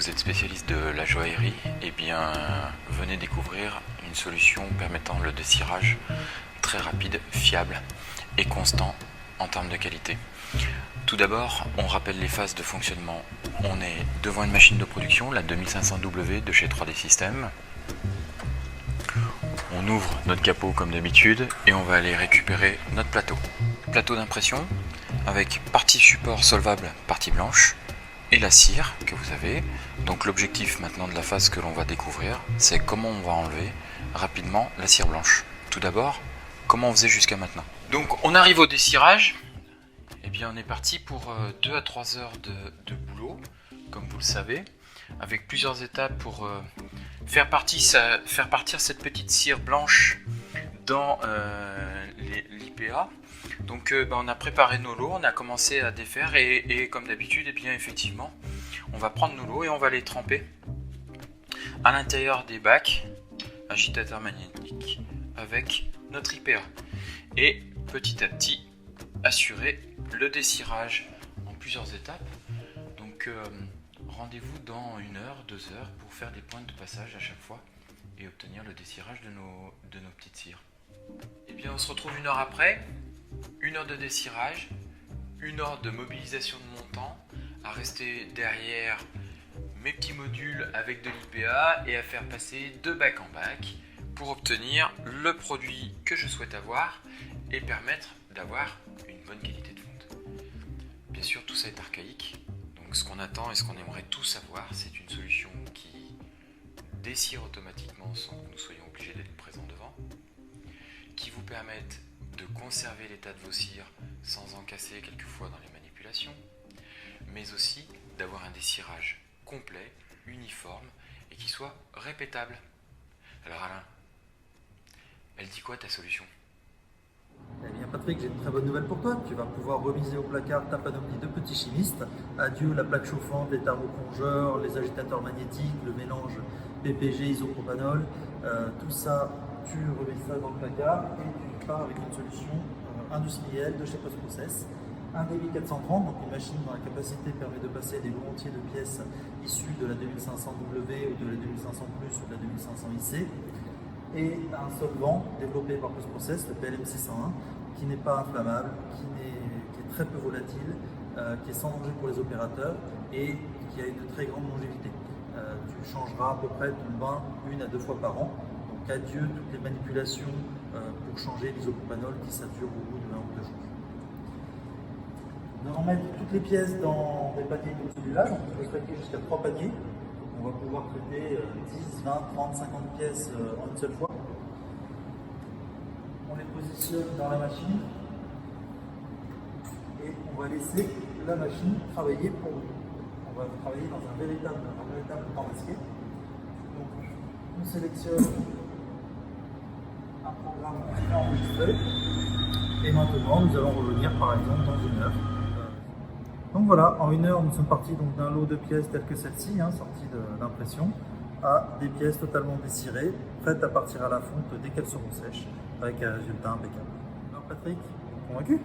vous êtes spécialiste de la joaillerie, eh bien venez découvrir une solution permettant le dessirage très rapide, fiable et constant en termes de qualité. Tout d'abord, on rappelle les phases de fonctionnement. On est devant une machine de production, la 2500W de chez 3D Systems. On ouvre notre capot comme d'habitude et on va aller récupérer notre plateau. Plateau d'impression avec partie support solvable, partie blanche, et la cire que vous avez. Donc l'objectif maintenant de la phase que l'on va découvrir, c'est comment on va enlever rapidement la cire blanche. Tout d'abord, comment on faisait jusqu'à maintenant. Donc on arrive au dessirage. Et bien on est parti pour 2 à 3 heures de boulot, comme vous le savez, avec plusieurs étapes pour faire partir cette petite cire blanche dans l'IPA. Donc on a préparé nos lots, on a commencé à défaire et comme d'habitude, et bien effectivement, on va prendre nos lots et on va les tremper à l'intérieur des bacs agitateurs magnétiques avec notre IPA. Et petit à petit, assurer le dessirage en plusieurs étapes. Donc rendez-vous dans 1 heure, 2 heures pour faire des points de passage à chaque fois et obtenir le dessirage de nos petites cires. Et bien on se retrouve 1 heure après. 1 heure de dessirage, 1 heure de mobilisation de mon temps, à rester derrière mes petits modules avec de l'IPA et à faire passer de bac en bac pour obtenir le produit que je souhaite avoir et permettre d'avoir une bonne qualité de fonte. Bien sûr, tout ça est archaïque, donc ce qu'on attend et ce qu'on aimerait tous avoir, c'est une solution qui dessire automatiquement sans que nous soyons obligés d'être présents devant, qui vous permette de conserver l'état de vos cires sans en casser quelquefois dans les manipulations, mais aussi d'avoir un dessirage complet, uniforme et qui soit répétable. Alors Alain, elle dit quoi ta solution? Eh bien Patrick, j'ai une très bonne nouvelle pour toi. Tu vas pouvoir remiser au placard ta panoplie de petits chimistes. Adieu la plaque chauffante, les thermoplongeurs, les agitateurs magnétiques, le mélange PPG, isopropanol. Tout ça, tu remets ça dans le placard et tu pars avec une solution industrielle de chez Post-Process. Un DB430, donc une machine dont la capacité permet de passer des lots entiers de pièces issues de la 2500W ou de la 2500 Plus ou de la 2500 IC. Et un solvant développé par Post-Process, le PLM601, qui n'est pas inflammable, qui est très peu volatile, qui est sans danger pour les opérateurs et qui a une très grande longévité. Tu changeras à peu près ton bain 1 à 2 fois par an. Donc adieu toutes les manipulations pour changer l'isopropanol qui sature au bout de 1 ou 2 jours. Nous allons mettre toutes les pièces dans des paniers comme celui-là, donc on peut traiter jusqu'à 3 paniers. On va pouvoir traiter 10, 20, 30, 50 pièces en une seule fois. On les positionne dans la machine et on va laisser la machine travailler pour nous. On va travailler dans un véritable temps masqué. Donc on sélectionne un programme enregistré et maintenant nous allons revenir par exemple dans 1 heure. Donc voilà, en 1 heure, nous sommes partis d'un lot de pièces telles que celle-ci, sortie d'impression, à des pièces totalement dessirées, prêtes à partir à la fonte dès qu'elles seront sèches, avec un résultat impeccable. Alors Patrick, convaincu ?